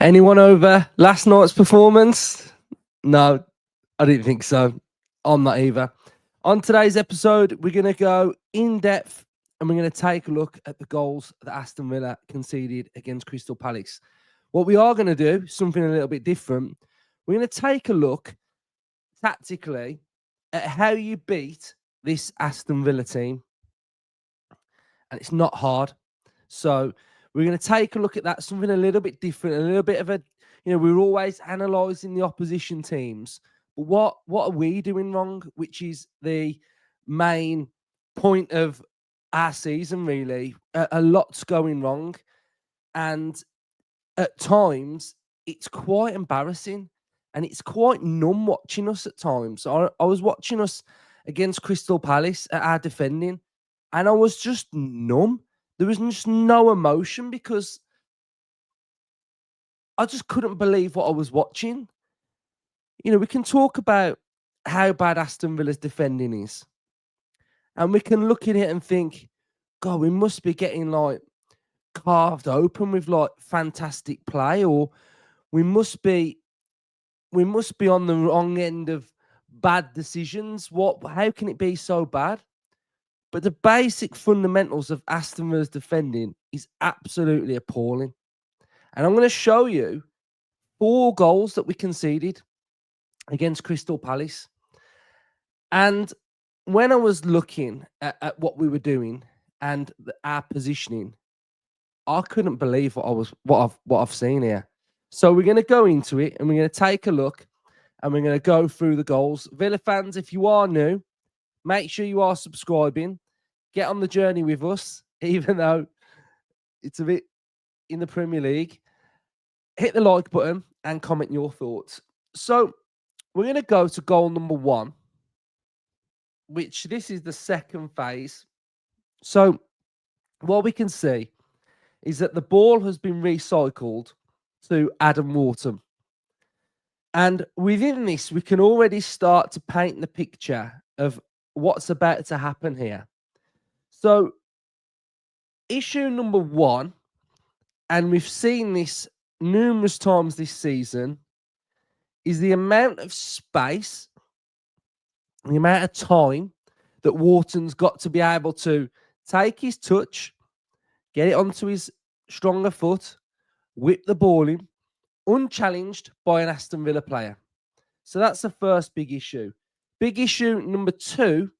Anyone over last night's performance? No, I didn't think so. I'm not either. On today's episode, we're going to go in depth and we're going to take a look at the goals that Aston Villa conceded against Crystal Palace. What we are going to do, something a little bit different, we're going to take a look tactically at how you beat this Aston Villa team. And it's not hard. So we're going to take a look at that, something a little bit different, a little bit of a, we're always analysing the opposition teams. But what are we doing wrong? Which is the main point of our season, really. A lot's going wrong. And at times, it's quite embarrassing. And it's quite numb watching us at times. I was watching us against Crystal Palace at our defending, and I was just numb. There was just no emotion because I just couldn't believe what I was watching. We can talk about how bad Aston Villa's defending is. And we can look at it and think, God, we must be getting carved open with fantastic play, or we must be on the wrong end of bad decisions. How can it be so bad? But the basic fundamentals of Aston Villa's defending is absolutely appalling. And I'm going to show you 4 goals that we conceded against Crystal Palace. And when I was looking at what we were doing and our positioning, I couldn't believe what I've seen here. So we're going to go into it and we're going to take a look and we're going to go through the goals. Villa fans, if you are new, make sure you are subscribing. Get on the journey with us, even though it's a bit in the Premier League. Hit the like button and comment your thoughts. So we're going to go to goal number 1, which this is the second phase. So what we can see is that the ball has been recycled to Adam Wharton. And within this, we can already start to paint the picture of what's about to happen here. So issue number 1, and we've seen this numerous times this season, is the amount of space, the amount of time that Wharton's got to be able to take his touch, get it onto his stronger foot, whip the ball in, unchallenged by an Aston Villa player. So that's the first big issue. Big issue number 2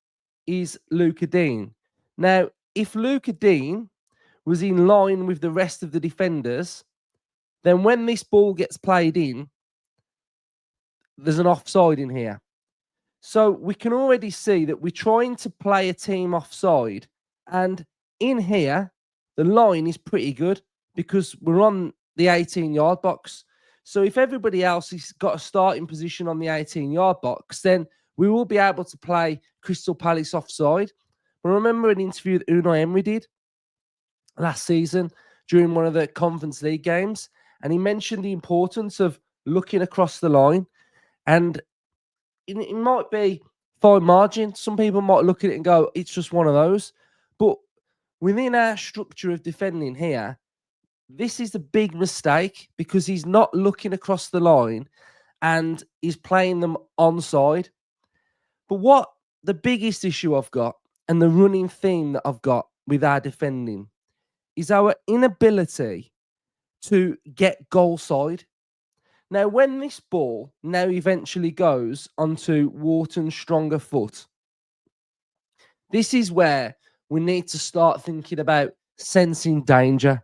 is Luca Dean. Now, if Luca Dean was in line with the rest of the defenders, then when this ball gets played in, there's an offside in here. So we can already see that we're trying to play a team offside. And in here, the line is pretty good because we're on the 18-yard box. So if everybody else has got a starting position on the 18-yard box, then we will be able to play Crystal Palace offside. I remember an interview that Unai Emery did last season during one of the Conference League games, and he mentioned the importance of looking across the line. And it might be fine margin. Some people might look at it and go, it's just one of those. But within our structure of defending here, this is a big mistake because he's not looking across the line and he's playing them onside. But what the biggest issue I've got and the running theme that I've got with our defending is our inability to get goal side. Now, when this ball now eventually goes onto Wharton's stronger foot, this is where we need to start thinking about sensing danger.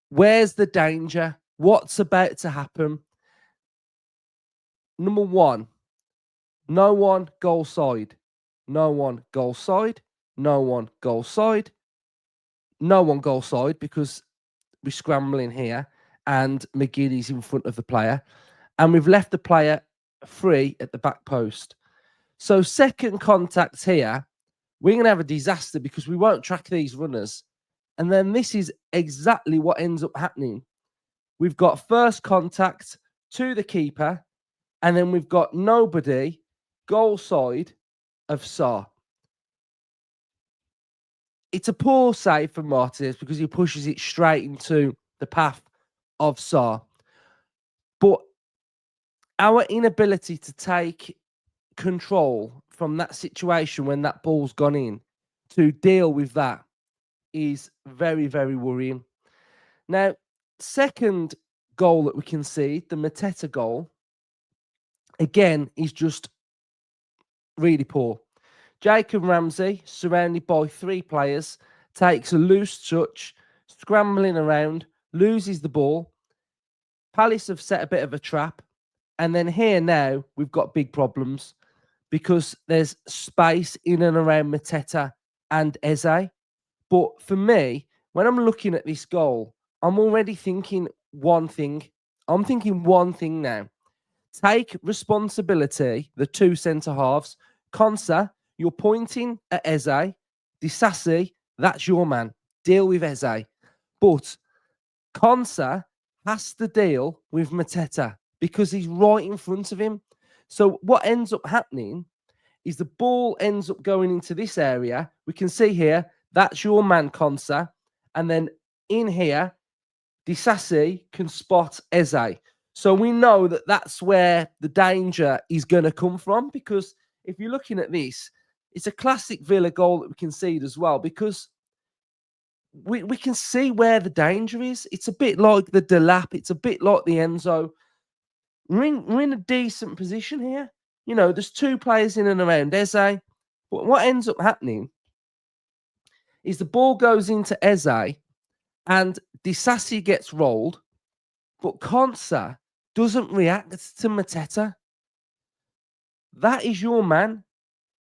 Where's the danger? What's about to happen? Number 1, no one goal side. No one goal side. No one goal side. No one goal side because we're scrambling here and McGinny's in front of the player. And we've left the player free at the back post. So second contact here, we're going to have a disaster because we won't track these runners. And then this is exactly what ends up happening. We've got first contact to the keeper, and then we've got nobody goal side of Sarr. It's a poor save from Martinez because he pushes it straight into the path of Sarr. our inability to take control from that situation when that ball's gone in to deal with that is very, very worrying. Now, second goal that we concede, the Mateta goal, again, is just really poor. Jacob Ramsey, surrounded by 3 players, takes a loose touch, scrambling around, loses the ball. Palace have set a bit of a trap. And then here now, we've got big problems because there's space in and around Mateta and Eze. But for me, when I'm looking at this goal, I'm already thinking one thing. I'm thinking one thing now. Take responsibility, the 2 centre halves. Konsa, you're pointing at Eze. Disasi, that's your man. Deal with Eze. But Konsa has to deal with Mateta because he's right in front of him. So what ends up happening is the ball ends up going into this area. We can see here, that's your man, Konsa. And then in here, Disasi can spot Eze. So we know that that's where the danger is going to come from, because if you're looking at this, it's a classic Villa goal that we concede as well, because we can see where the danger is. It's a bit like the Delap. It's a bit like the Enzo. We're in a decent position here. You know, there's 2 players in and around Eze. But what ends up happening is the ball goes into Eze and Disasi gets rolled, but Konsa doesn't react to Mateta. That is your man.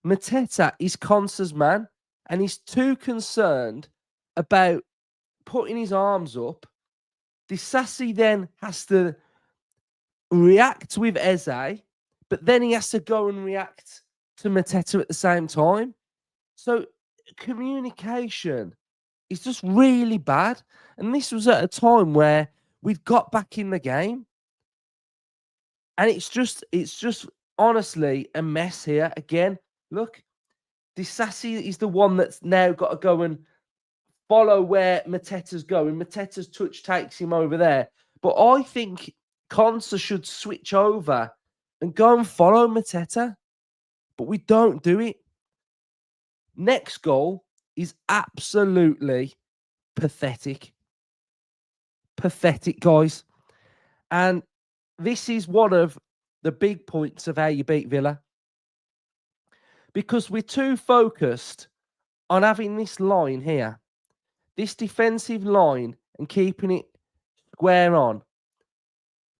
Mateta is Konsa's man, and he's too concerned about putting his arms up. Disasi then has to react with Eze, but then he has to go and react to Mateta at the same time. So communication is just really bad. And this was at a time where we'd got back in the game. And it's just honestly a mess here. Again, look, Disasi is the one that's now got to go and follow where Mateta's going. Mateta's touch takes him over there. But I think Konsa should switch over and go and follow Mateta. But we don't do it. Next goal is absolutely pathetic. Pathetic, guys. And this is one of the big points of how you beat Villa. Because we're too focused on having this line here, this defensive line, and keeping it square on,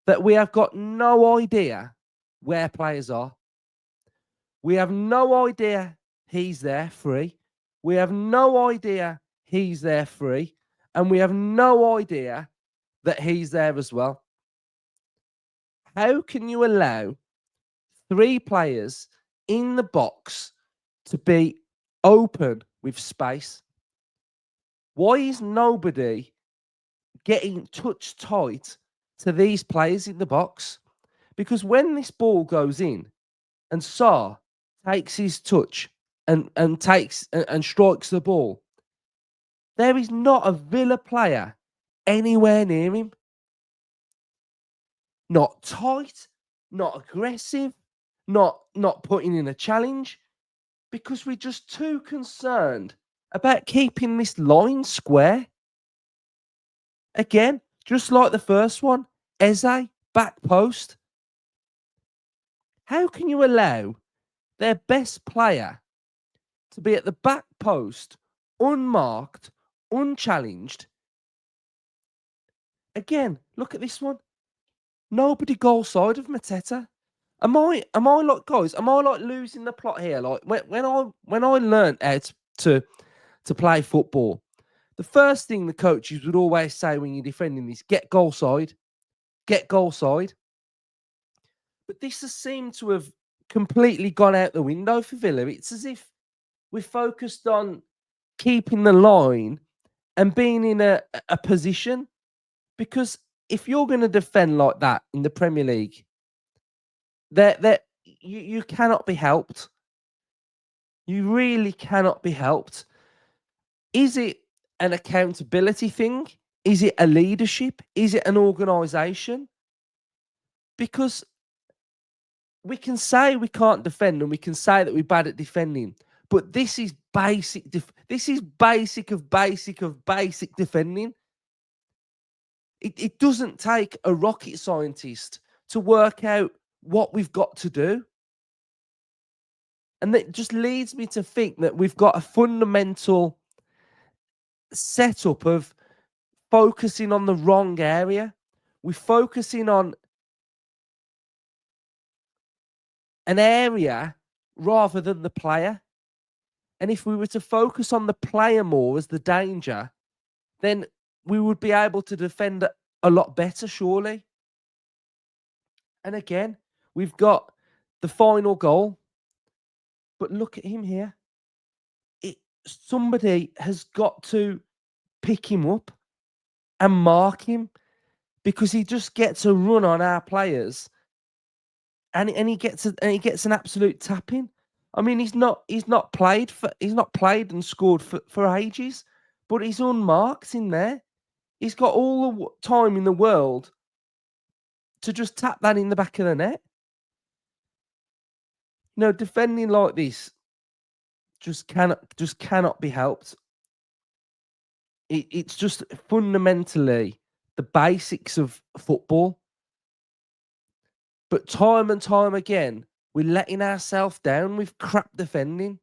that we have got no idea where players are. We have no idea he's there free. We have no idea he's there free. And we have no idea that he's there as well. How can you allow 3 players in the box to be open with space? Why is nobody getting touch tight to these players in the box? Because when this ball goes in and Sarr takes his touch and takes and strikes the ball, there is not a Villa player anywhere near him. Not tight, not aggressive, not putting in a challenge, because we're just too concerned about keeping this line square. Again, just like the first one, Eze, back post. How can you allow their best player to be at the back post, unmarked, unchallenged? Again, look at this one. Nobody goal side of Mateta. Am I like, guys? Am I like losing the plot here? Like when I learned how to play football, the first thing the coaches would always say when you're defending this: get goal side, get goal side. But this has seemed to have completely gone out the window for Villa. It's as if we're focused on keeping the line and being in a position, because if you're going to defend like that in the Premier League, you cannot be helped. You really cannot be helped. Is it an accountability thing? Is it a leadership? Is it an organisation? Because we can say we can't defend and we can say that we're bad at defending, but this is basic. This is basic of basic of basic defending. It doesn't take a rocket scientist to work out what we've got to do. And that just leads me to think that we've got a fundamental setup of focusing on the wrong area. We're focusing on an area rather than the player. And if we were to focus on the player more as the danger, then we would be able to defend a lot better, surely. And again, we've got the final goal. But look at him here. Somebody has got to pick him up and mark him, because he just gets a run on our players, and he gets an absolute tapping. I mean, he's not played and scored for ages, but he's unmarked in there. He's got all the time in the world to just tap that in the back of the net. No, defending like this just cannot be helped. It's just fundamentally the basics of football. But time and time again, we're letting ourselves down with crap defending.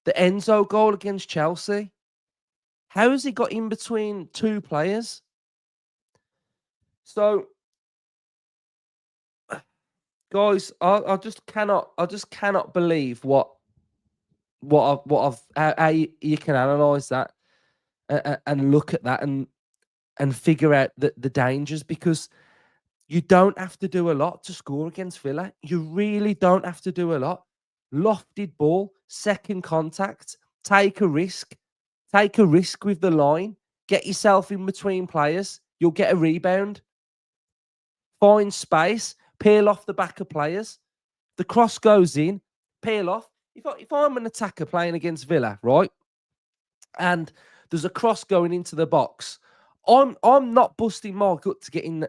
The Enzo goal against Chelsea. How has he got in between two players? So, guys, I just cannot believe how you can analyze that and look at that and figure out the dangers, because you don't have to do a lot to score against Villa. You really don't have to do a lot. Lofted ball, second contact, take a risk with the line, get yourself in between players, you'll get a rebound. Find space, peel off the back of players. The cross goes in, peel off. If I'm an attacker playing against Villa, right, and there's a cross going into the box, I'm not busting my gut to get in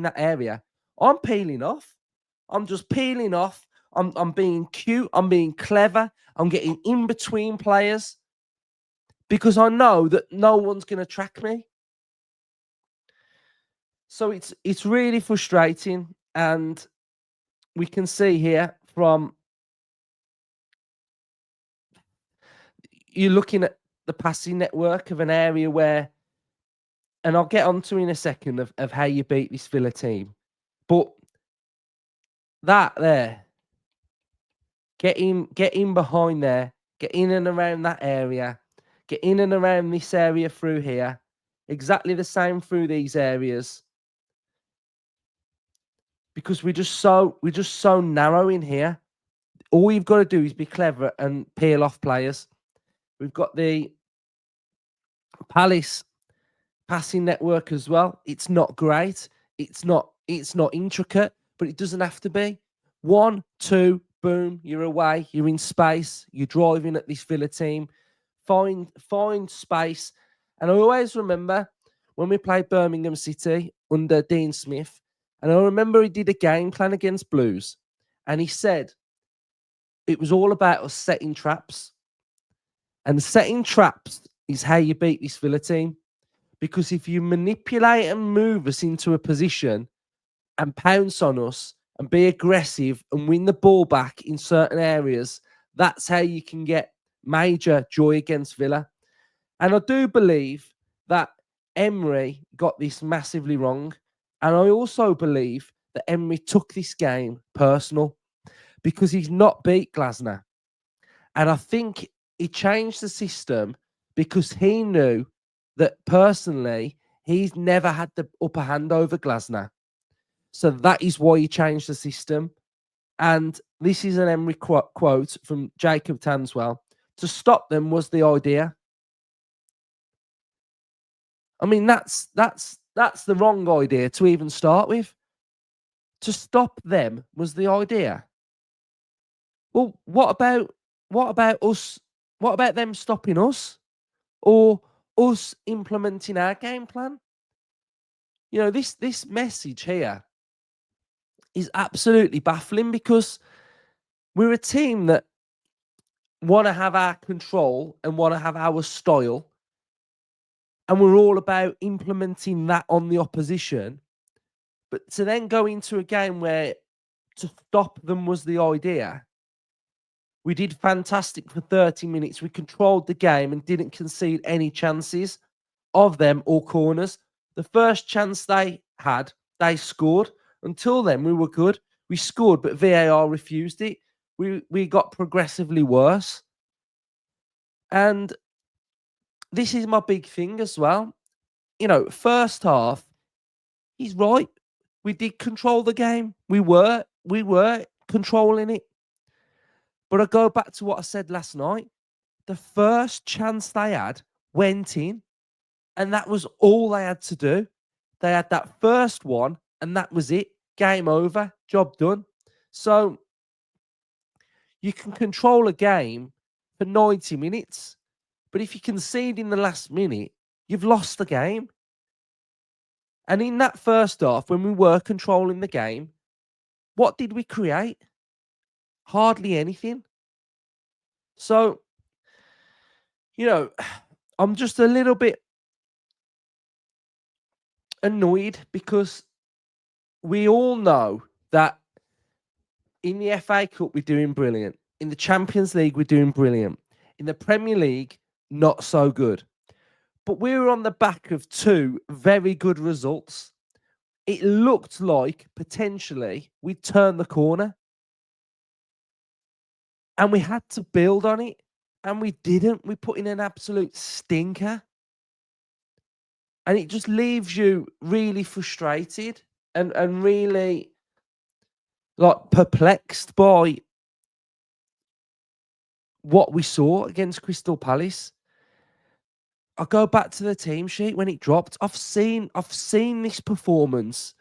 that area. I'm peeling off. I'm just peeling off. I'm being cute. I'm being clever. I'm getting in between players, because I know that no one's going to track me. So it's really frustrating, and we can see here from you're looking at the passing network of an area where, and I'll get onto in a second of how you beat this Villa team, but that there, get in behind there, get in and around that area, get in and around this area through here, exactly the same through these areas, because we're just so narrow in here. All you've got to do is be clever and peel off players. We've got the Palace passing network as well. It's not great. It's not intricate, but it doesn't have to be. 1, 2, boom, you're away. You're in space. You're driving at this Villa team. Find space. And I always remember when we played Birmingham City under Dean Smith, and I remember he did a game plan against Blues, and he said it was all about us setting traps. And setting traps is how you beat this Villa team. Because if you manipulate and move us into a position and pounce on us and be aggressive and win the ball back in certain areas, that's how you can get major joy against Villa. And I do believe that Emery got this massively wrong. And I also believe that Emery took this game personal, because he's not beat Glasner. And I think he changed the system because he knew that personally he's never had the upper hand over Glasner. So that is why he changed the system. And this is an Emery quote from Jacob Tanswell. To stop them was the idea. I mean, that's the wrong idea to even start with. To stop them was the idea. Well, what about us? What about them stopping us, or us implementing our game plan? You know, this message here is absolutely baffling because we're a team that want to have our control and want to have our style. And we're all about implementing that on the opposition. But to then go into a game where to stop them was the idea. We did fantastic for 30 minutes. We controlled the game and didn't concede any chances of them or corners. The first chance they had, they scored. Until then, we were good. We scored, but VAR refused it. We got progressively worse. And this is my big thing as well. First half, he's right. We did control the game. We were controlling it. But I go back to what I said last night. The first chance they had went in, and that was all they had to do. They had that first one, and that was it. Game over, job done. So you can control a game for 90 minutes, but if you concede in the last minute, you've lost the game. And in that first half, when we were controlling the game, what did we create? Hardly anything. So, I'm just a little bit annoyed because we all know that in the FA Cup, we're doing brilliant. In the Champions League, we're doing brilliant. In the Premier League, not so good. But we were on the back of 2 very good results. It looked like potentially we'd turn the corner. And we had to build on it. And we didn't. We put in an absolute stinker. And it just leaves you really frustrated and really perplexed by what we saw against Crystal Palace. I go back to the team sheet when it dropped. I've seen this performance.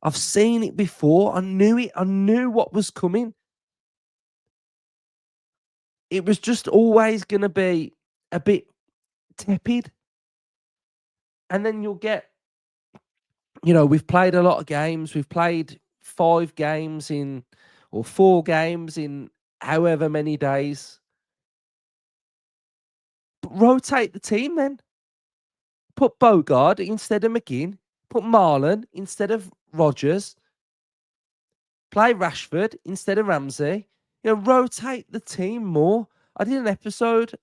I've seen it before. I knew it. I knew what was coming. It was just always going to be a bit tepid. And then you'll get, we've played a lot of games. We've played 5 games or 4 games in however many days. But rotate the team then. Put Bogard instead of McGinn. Put Marlon instead of Rodgers. Play Rashford instead of Ramsey. Rotate the team more. I did an episode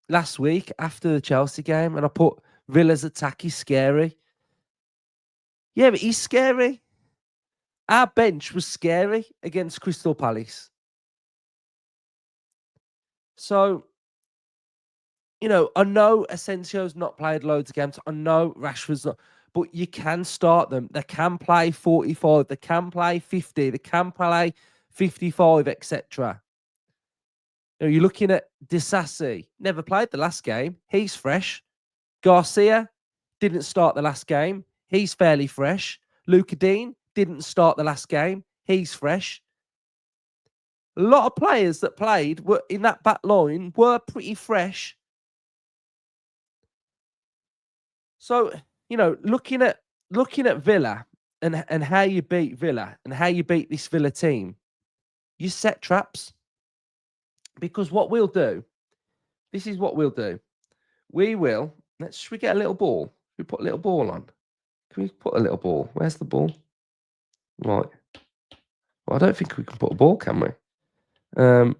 last week after the Chelsea game, and I put Villa's attack is scary. Yeah, but he's scary. Our bench was scary against Crystal Palace. So, I know Asensio's not played loads of games. I know Rashford's not. But you can start them. They can play 45. They can play 50. They can play 55, etc. You're looking at Disasi. Never played the last game. He's fresh. Garcia didn't start the last game. He's fairly fresh. Luka Dean didn't start the last game. He's fresh. A lot of players that played were in that back line were pretty fresh. So, looking at Villa and how you beat Villa and how you beat this Villa team, you set traps. Because what we'll do, this is what we'll do. We will, should we get a little ball? Should we put a little ball on? Can we put a little ball? Where's the ball? Right. Well, I don't think we can put a ball, can we? Right.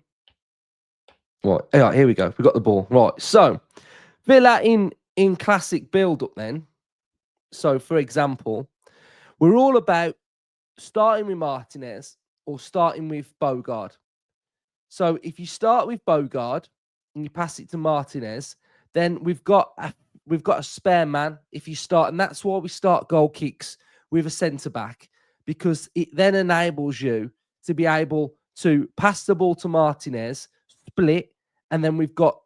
Here we go. We got the ball. Right. So, Villa in classic build-up then. So, for example, we're all about starting with Martinez or starting with Bogard. So if you start with Bogard and you pass it to Martinez, then we've got a spare man if you start, and that's why we start goal kicks with a centre back, because it then enables you to be able to pass the ball to Martinez, split, and then we've got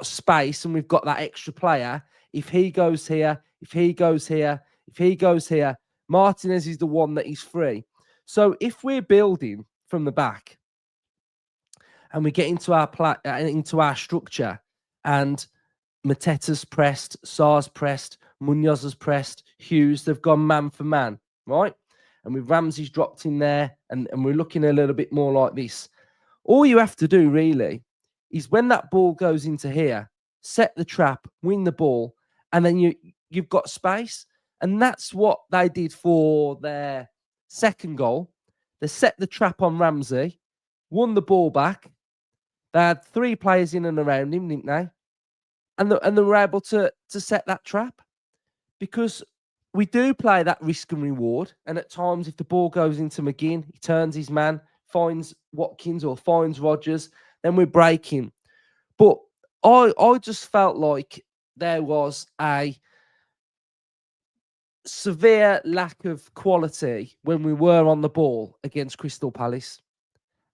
space and we've got that extra player. If he goes here, if he goes here, if he goes here, Martinez is the one that is free. So if we're building from the back and we get into our structure, and Mateta's pressed, Sar's pressed, Munoz has pressed, Hughes, they've gone man for man, right? and with Ramsey's dropped in there, and we're looking a little bit more like this. All you have to do really is when that ball goes into here, set the trap, win the ball, and then you've got space. And that's what they did for their second goal. They set the trap on Ramsey, won the ball back. They had 3 players in and around him, didn't they? And they were able to set that trap, because we do play that risk and reward. And at times, if the ball goes into McGinn, he turns his man, finds Watkins or finds Rodgers, then we're breaking. But I just felt like there was a severe lack of quality when we were on the ball against Crystal Palace.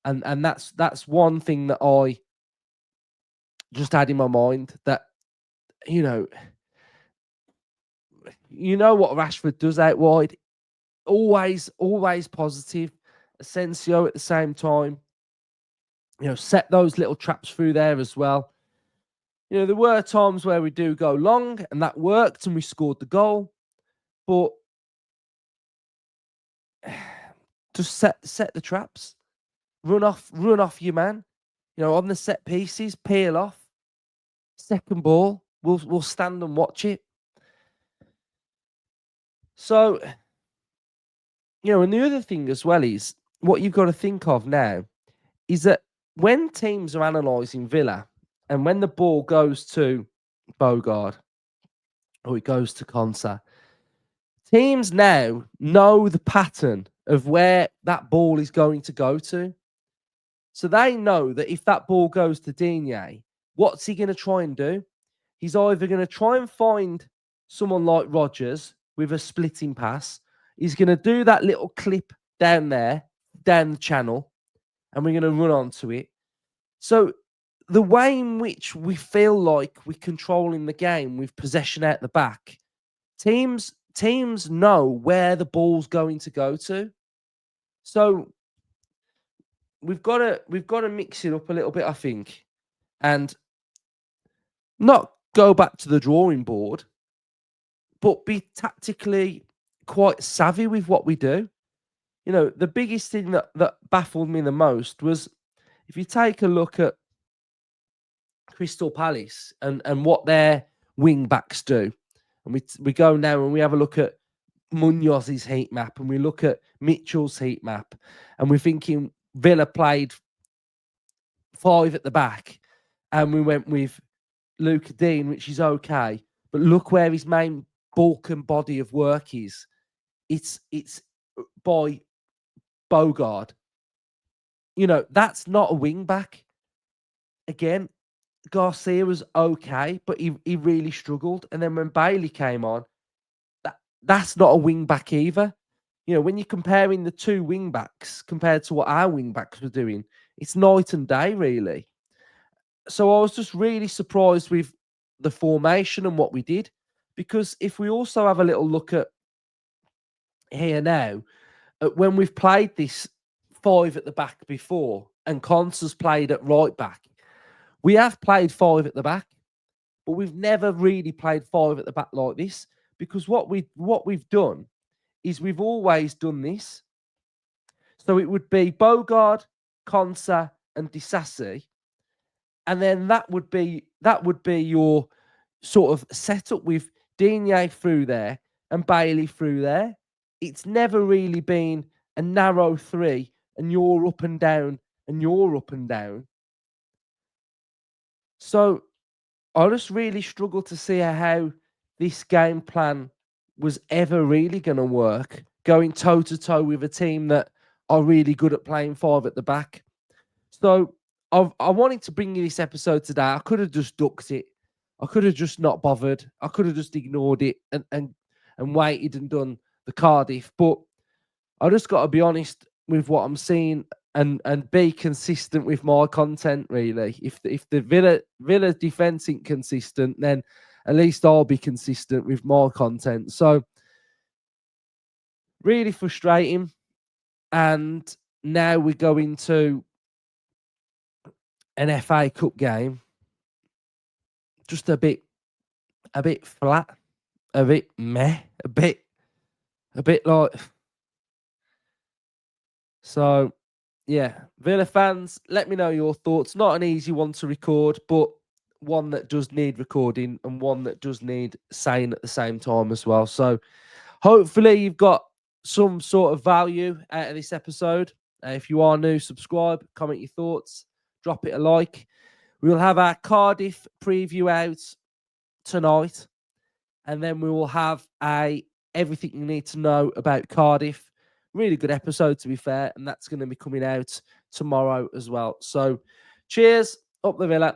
And that's one thing that I just had in my mind, that, you know what Rashford does out wide. Always positive. Asensio at the same time, set those little traps through there as well. There were times where we do go long, and that worked, and we scored the goal. But just set the traps, run off your man. On the set pieces, peel off. Second ball, we'll stand and watch it. So, and the other thing as well is, what you've got to think of now is that when teams are analysing Villa, and when the ball goes to Bogard or it goes to Konsa, teams now know the pattern of where that ball is going to go to. So they know that if that ball goes to Digne, what's he going to try and do? He's either going to try and find someone like Rodgers with a splitting pass. He's going to do that little clip down there, down the channel, and we're going to run onto it. So the way in which we feel like we're controlling the game with possession out the back, teams know where the ball's going to go to. So we've got to mix it up a little bit, I think, and not go back to the drawing board, but be tactically quite savvy with what we do. The biggest thing that baffled me the most was, if you take a look at Crystal Palace and what their wing backs do, and we go now and we have a look at Munoz's heat map, and we look at Mitchell's heat map, and we're thinking Villa played 5 at the back, and we went with Luca Dean, which is okay, but look where his main bulk and body of work is. It's by Bogard. That's not a wing back. Again, Garcia was okay, but he really struggled. And then when Bailey came on, that's not a wing back either. When you're comparing the 2 wing backs compared to what our wing backs were doing, it's night and day, really. So I was just really surprised with the formation and what we did, because if we also have a little look at here now, when we've played this 5 at the back before, and Consa's played at right back, we have played 5 at the back, but we've never really played 5 at the back like this, because what we've done is we've always done this. So it would be Bogard, Konsa, and Disasi, and then that would be your sort of setup with Digne through there and Bailey through there. It's never really been a narrow 3 and you're up and down and you're up and down. So I just really struggle to see how this game plan was ever really going to work, going toe-to-toe with a team that are really good at playing 5 at the back. So I wanted to bring you this episode today. I could have just ducked it. I could have just not bothered. I could have just ignored it and waited and done the Cardiff. But I just got to be honest with what I'm seeing and be consistent with my content, really. If the Villa defence ain't consistent, then at least I'll be consistent with my content. So really frustrating. And now we go into an FA Cup game, just a bit flat, a bit meh, a bit like, So, yeah, Villa fans, let me know your thoughts. Not an easy one to record, but one that does need recording and one that does need saying at the same time as well. So, hopefully, you've got some sort of value out of this episode. If you are new, subscribe, comment your thoughts, drop it a like. We'll have our Cardiff preview out tonight, and then we will have a everything you need to know about Cardiff. Really good episode, to be fair, and that's going to be coming out tomorrow as well. So, cheers, up the Villa.